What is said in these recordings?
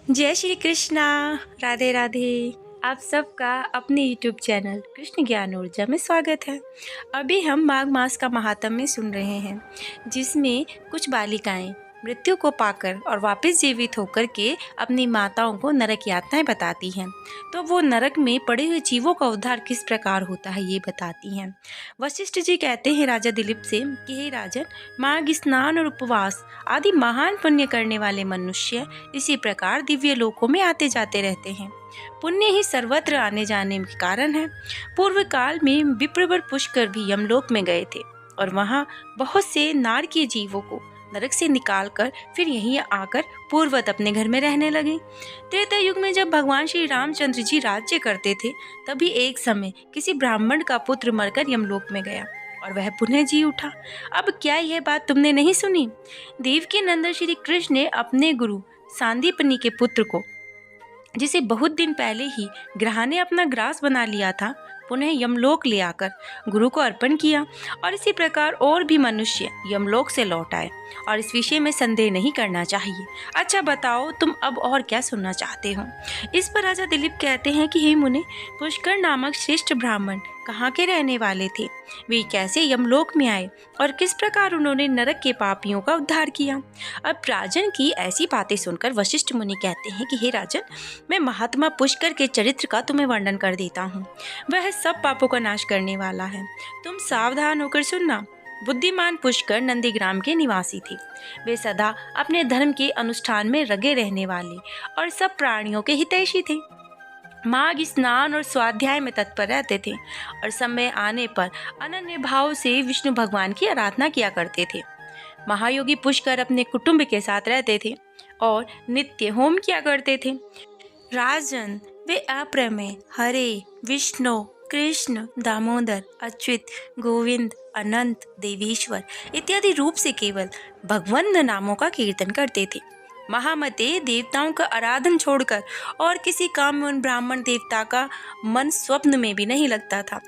जय श्री कृष्णा। राधे राधे। आप सबका अपने YouTube चैनल कृष्ण ज्ञान ऊर्जा में स्वागत है। अभी हम माघ मास का महात्म्य सुन रहे हैं, जिसमें कुछ बालिकाएं मृत्यु को पाकर और वापस जीवित होकर के अपनी माताओं को नरक यातनाएं बताती हैं। तो वो नरक में पड़े हुए जीवों का उद्धार किस प्रकार होता है ये बताती हैं। वशिष्ठ जी कहते हैं राजा दिलीप से कि हे राजन, माघ स्नान और उपवास आदि महान पुण्य करने वाले मनुष्य इसी प्रकार दिव्य लोकों में आते जाते रहते हैं। पुण्य ही सर्वत्र आने जाने के कारण है। पूर्व काल में विप्रवर पुष्कर भी यमलोक में गए थे और वहाँ बहुत से नारकीय जीवों को नरक से निकालकर फिर यहीं आकर पूर्वत अपने घर में रहने लगे। त्रेता युग में जब भगवान श्री रामचंद्र जी राज्य करते थे, तभी एक समय किसी ब्राह्मण का पुत्र मरकर यमलोक में गया और वह पुनः जी उठा। अब क्या यह बात तुमने नहीं सुनी? देवकी नंदन श्री कृष्ण ने अपने गुरु सांदीपनी के पुत्र को, जिसे बहुत दिन पहले ही ग्रह ने अपना ग्रास बना लिया था, पुनः यमलोक ले आकर गुरु को अर्पण किया। और इसी प्रकार और भी मनुष्य यमलोक से लौट आए और इस विषय में संदेह नहीं करना चाहिए। अच्छा बताओ, तुम अब और क्या सुनना चाहते हो? इस पर राजा दिलीप कहते हैं कि हे मुने, पुष्कर नामक श्रेष्ठ ब्राह्मण कहाँ के रहने वाले थे? वे कैसे यमलोक में आए और किस प्रकार उन्होंने नरक के पापियों का उद्धार किया? अब राजन की ऐसी बातें सुनकर वशिष्ठ मुनि कहते हैं कि हे राजन, मैं महात्मा पुष्कर के चरित्र का तुम्हें वर्णन कर देता हूँ। वह सब पापों का नाश करने वाला है। तुम सावधान होकर सुनना। बुद्धिमान पुष्कर नंदीग्राम के निवासी थे। वे सदा अपने धर्म के अनुष्ठान में लगे रहने वाले और सब प्राणियों के हितैषी थे। माघ स्नान और स्वाध्याय में तत्पर रहते थे और समय आने पर अनन्य भाव से विष्णु भगवान की आराधना किया करते थे। महायोगी पुष्कर अपने कुटुंब के साथ रहते थे और नित्य होम किया करते थे। राजन, वे अप्रमेय हरे, विष्णु, कृष्ण, दामोदर, अच्युत, गोविंद, अनंत, देवीश्वर इत्यादि रूप से केवल भगवंत नामों का कीर्तन करते थे। महामते देवताओं का आराधन छोड़कर और किसी काम में उन ब्राह्मण देवता का मन स्वप्न में भी नहीं लगता था।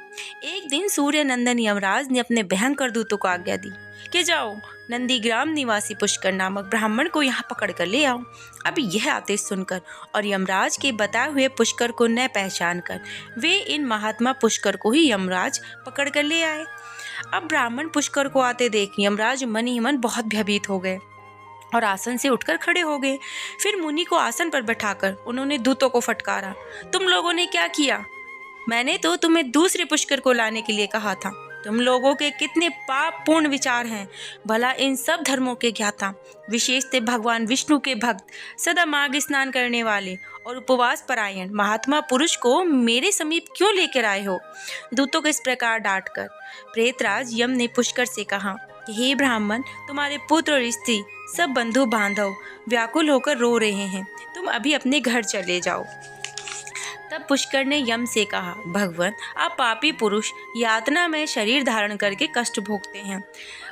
एक दिन सूर्य नंदन यमराज ने अपने भयंकर दूतों को आज्ञा दी कि जाओ, नंदीग्राम निवासी पुष्कर नामक ब्राह्मण को यहाँ पकड़ कर ले आओ। अब यह आदेश सुनकर और यमराज के बताए हुए पुष्कर को न पहचान कर वे इन महात्मा पुष्कर को ही यमराज पकड़ कर ले आए। अब ब्राह्मण पुष्कर को आते देख यमराज मन ही मन बहुत भयभीत हो गए और आसन से उठकर खड़े हो गए। फिर मुनि को आसन पर बैठाकर उन्होंने दूतों को फटकारा, तुम लोगों ने क्या किया? मैंने तो तुम्हें दूसरे पुष्कर को लाने के लिए कहा था। तुम लोगों के कितने पाप पूर्ण विचार हैं। भला इन सब धर्मों के ज्ञाता, विशेषतः भगवान विष्णु के भक्त, सदा माघ स्नान करने वाले और उपवास परायण महात्मा पुरुष को मेरे समीप क्यों लेकर आए हो? दूतों को इस प्रकार डांटकर प्रेतराज यम ने पुष्कर से कहा कि हे ब्राह्मण, तुम्हारे पुत्र और स्त्री सब बंधु बांधव व्याकुल होकर रो रहे हैं, तुम अभी अपने घर चले जाओ। तब पुष्कर ने यम से कहा, भगवान, आप पापी पुरुष यातना में शरीर धारण करके कष्ट भोगते हैं।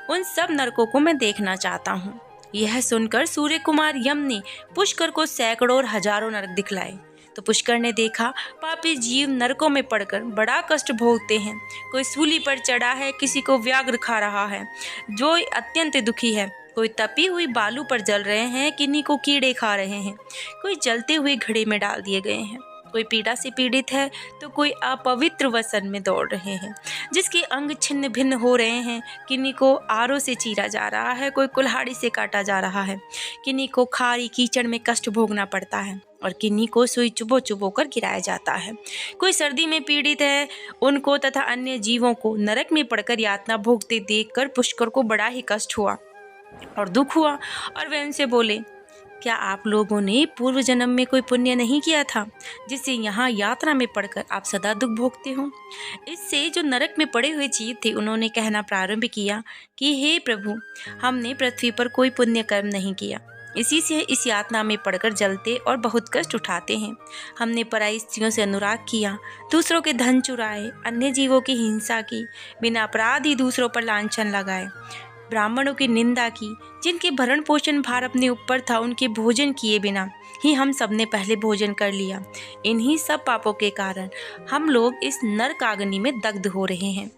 उन सब नरकों को मैं देखना चाहता हूँ। यह सुनकर सूर्य कुमार यम ने पुष्कर को सैकड़ों और हजारों नरक दिखलाए। तो पुष्कर ने देखा पापी जीव नरकों में पड़कर बड़ा कष्ट भोगते हैं। कोई सूली पर चढ़ा है, किसी को व्याघ्र खा रहा है जो अत्यंत दुखी है, कोई तपी हुई बालू पर जल रहे हैं, किन्हीं को कीड़े खा रहे हैं, कोई जलते हुए घड़े में डाल दिए गए हैं, कोई पीड़ा से पीड़ित है तो कोई अपवित्र वसन में दौड़ रहे हैं, जिसके अंग छिन्न भिन्न हो रहे हैं, किन्हीं को आरों से चीरा जा रहा है, कोई कुल्हाड़ी से काटा जा रहा है, किन्हीं को खारी कीचड़ में कष्ट भोगना पड़ता है और किन्हीं को सुई चुबो चुबो कर गिराया जाता है। कोई सर्दी में पीड़ित है, उनको तथा अन्य जीवों को नरक में पड़कर यातना भोगते देखकर पुष्कर को बड़ा ही कष्ट हुआ और दुख हुआ और वे उनसे बोले, क्या आप लोगों ने पूर्व जन्म में कोई पुण्य नहीं किया था जिससे यहाँ यात्रा में पड़कर आप सदा दुख भोगते हो? इससे जो नरक में पड़े हुए जीव थे उन्होंने कहना प्रारंभ किया कि हे प्रभु, हमने पृथ्वी पर कोई पुण्य कर्म नहीं किया, इसी से इस यातना में पड़कर जलते और बहुत कष्ट उठाते हैं। हमने पराई स्त्रियों से अनुराग किया, दूसरों के धन चुराए, अन्य जीवों की हिंसा की, बिना अपराध ही दूसरों पर लांछन लगाए, ब्राह्मणों की निंदा की, जिनके भरण पोषण भार अपने ऊपर था उनके भोजन किए बिना ही हम सब ने पहले भोजन कर लिया। इन्हीं सब पापों के कारण हम लोग इस नरकाग्नि में दग्ध हो रहे हैं।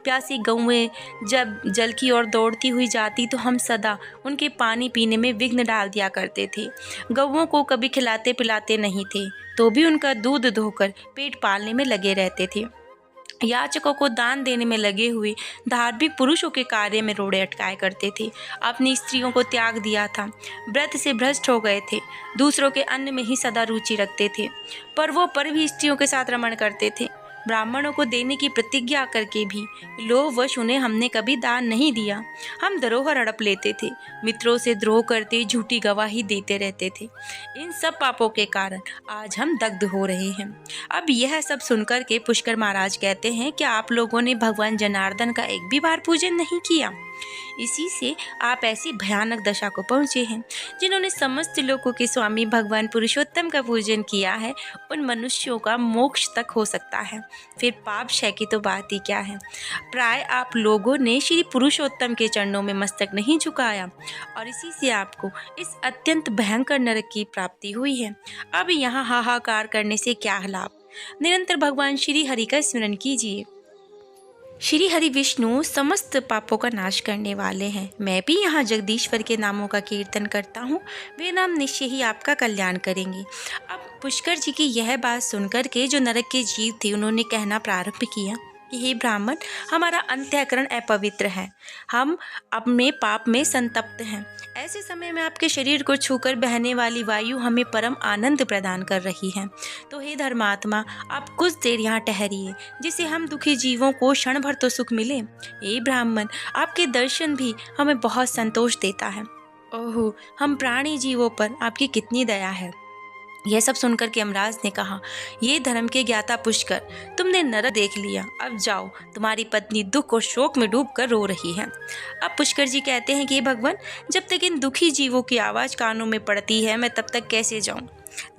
प्यासी गौएं जब जल की ओर दौड़ती हुई जाती तो हम सदा उनके पानी पीने में विघ्न डाल दिया करते थे। गौओं को कभी खिलाते पिलाते नहीं थे, तो भी उनका दूध धोकर पेट पालने में लगे रहते थे। याचकों को दान देने में लगे हुए धार्मिक पुरुषों के कार्य में रोड़े अटकाए करते थे। अपनी स्त्रियों को त्याग दिया था, व्रत से भ्रष्ट हो गए थे, दूसरों के अन्न में ही सदा रुचि रखते थे, पर वो पर भी स्त्रियों के साथ रमण करते थे। ब्राह्मणों को देने की प्रतिज्ञा करके भी लोभवश उन्हें हमने कभी दान नहीं दिया। हम धरोहर हड़प लेते थे, मित्रों से द्रोह करते, झूठी गवाही देते रहते थे। इन सब पापों के कारण आज हम दग्ध हो रहे हैं। अब यह सब सुनकर के पुष्कर महाराज कहते हैं कि आप लोगों ने भगवान जनार्दन का एक भी बार पूजन नहीं किया, इसी से आप ऐसी भयानक दशा को पहुँचे हैं। जिन्होंने समस्त लोगों के स्वामी भगवान पुरुषोत्तम का पूजन किया है, उन मनुष्यों का मोक्ष तक हो सकता है, फिर पाप क्षय की तो बात ही क्या है। प्राय आप लोगों ने श्री पुरुषोत्तम के चरणों में मस्तक नहीं झुकाया और इसी से आपको इस अत्यंत भयंकर नरक की प्राप्ति हुई है। अब यहाँ हाहाकार करने से क्या लाभ। निरंतर भगवान श्री हरि का स्मरण कीजिए। श्री हरि विष्णु समस्त पापों का नाश करने वाले हैं। मैं भी यहाँ जगदीश्वर के नामों का कीर्तन करता हूँ, वे नाम निश्चय ही आपका कल्याण करेंगे। अब पुष्कर जी की यह बात सुनकर के जो नरक के जीव थे, उन्होंने कहना प्रारंभ किया कि हे ब्राह्मण, हमारा अंतःकरण अपवित्र है, हम अपने पाप में संतप्त हैं। ऐसे समय में आपके शरीर को छूकर बहने वाली वायु हमें परम आनंद प्रदान कर रही है। तो हे धर्मात्मा, आप कुछ देर यहाँ ठहरिए, जिससे हम दुखी जीवों को क्षण भर तो सुख मिले। हे ब्राह्मण, आपके दर्शन भी हमें बहुत संतोष देता है। ओहो, हम प्राणी जीवों पर आपकी कितनी दया है। यह सब सुनकर के यमराज ने कहा, ये धर्म के ज्ञाता पुष्कर, तुमने नरक देख लिया, अब जाओ, तुम्हारी पत्नी दुख और शोक में डूबकर रो रही है। अब पुष्कर जी कहते हैं कि भगवान, जब तक इन दुखी जीवों की आवाज़ कानों में पड़ती है, मैं तब तक कैसे जाऊं?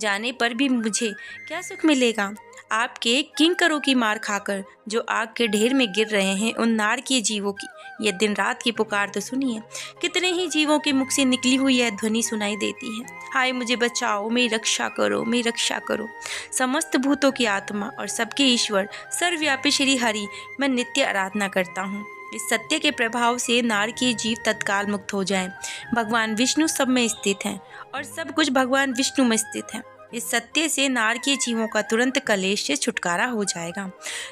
जाने पर भी मुझे क्या सुख मिलेगा? आपके किंकरों की मार खाकर जो आग के ढेर में गिर रहे हैं, उन नारकीय जीवों की ये दिन रात की पुकार तो सुनिए। कितने ही जीवों के मुख से निकली हुई यह ध्वनि सुनाई देती है, हाय मुझे बचाओ, मेरी रक्षा करो, मेरी रक्षा करो। समस्त भूतों की आत्मा और सबके ईश्वर सर्वव्यापी श्री हरि मैं नित्य आराधना करता हूँ। इस सत्य के प्रभाव से नारकीय जीव तत्काल मुक्त हो जाएं। भगवान विष्णु सब में स्थित हैं और सब कुछ भगवान विष्णु में स्थित है। इस सत्य से नारकीय जीवों का तुरंत कलेश से छुटकारा हो जाएगा।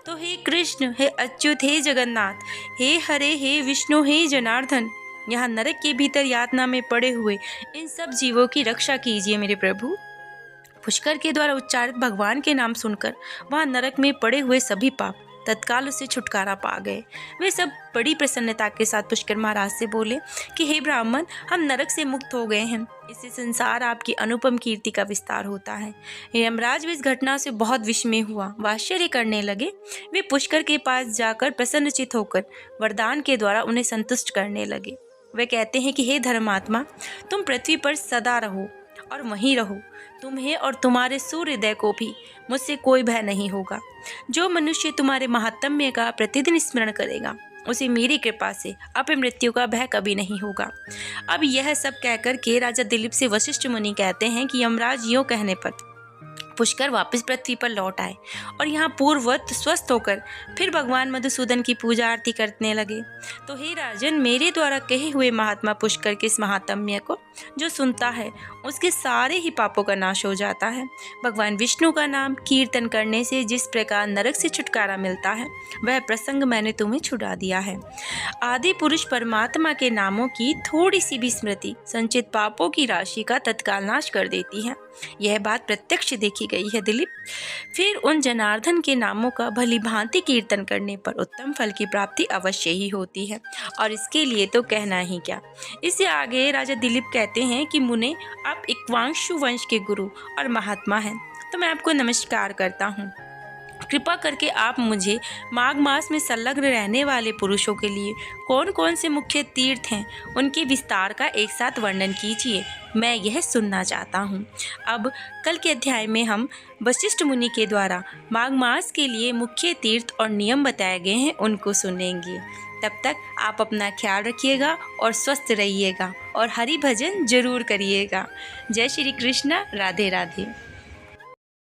तो हे कृष्ण, हे अच्युत, हे जगन्नाथ, हे हरे, हे विष्णु, हे जनार्दन, यहाँ नरक के भीतर यातना में पड़े हुए इन सब जीवों की रक्षा कीजिए मेरे प्रभु। पुष्कर के द्वारा उच्चारित भगवान के नाम सुनकर वहाँ नरक में पड़े हुए सभी पाप तत्काल उससे छुटकारा पा गए। वे सब बड़ी प्रसन्नता के साथ पुष्कर महाराज से बोले कि हे ब्राह्मण, हम नरक से मुक्त हो गए हैं, इससे संसार आपकी अनुपम कीर्ति का विस्तार होता है। यमराज भी इस घटना से बहुत विस्मय हुआ, वह आश्चर्य करने लगे। वे पुष्कर के पास जाकर प्रसन्नचित होकर वरदान के द्वारा उन्हें संतुष्ट करने लगे। वे कहते हैं कि हे धर्मात्मा, तुम पृथ्वी पर सदा रहो और वहीं रहो। तुम्हें और तुम्हारे सूर्योदय को भी मुझसे कोई भय नहीं होगा। जो मनुष्य तुम्हारे महात्म्य का प्रतिदिन स्मरण करेगा, उसे मेरी कृपा से अपने मृत्यु का भय कभी नहीं होगा। अब यह सब कहकर के राजा दिलीप से वशिष्ठ मुनि कहते हैं कि यमराज यूँ कहने पर पुष्कर वापस पृथ्वी पर लौट आए और यहाँ पूर्ववत स्वस्थ होकर फिर भगवान मधुसूदन की पूजा आरती करने लगे। तो हे राजन, मेरे द्वारा कहे हुए महात्मा पुष्कर के इस महात्म्य को जो सुनता है, उसके सारे ही पापों का नाश हो जाता है। भगवान विष्णु का नाम कीर्तन करने से जिस प्रकार नरक से छुटकारा मिलता है, वह प्रसंग मैंने तुम्हें छुड़ा दिया है। आदि पुरुष परमात्मा के नामों की थोड़ी सी भी स्मृति संचित पापों की राशि का तत्काल नाश कर देती है। यह बात प्रत्यक्ष देखी गई है दिलीप। फिर उन जनार्दन के नामों का भली भांति कीर्तन करने पर उत्तम फल की प्राप्ति अवश्य ही होती है, और इसके लिए तो कहना ही क्या। इससे आगे राजा दिलीप कहते हैं कि मुने, आप इक्ष्वाकु वंश के गुरु और महात्मा हैं, तो मैं आपको नमस्कार करता हूँ। कृपा करके आप मुझे माघ मास में संलग्न रहने वाले पुरुषों के लिए कौन कौन से मुख्य तीर्थ हैं, उनके विस्तार का एक साथ वर्णन कीजिए, मैं यह सुनना चाहता हूँ। अब कल के अध्याय में हम वशिष्ठ मुनि के द्वारा माघ मास के लिए मुख्य तीर्थ और नियम बताए गए हैं, उनको सुनेंगे। तब तक आप अपना ख्याल रखिएगा और स्वस्थ रहिएगा और हरि भजन जरूर करिएगा। जय श्री कृष्ण, राधे राधे।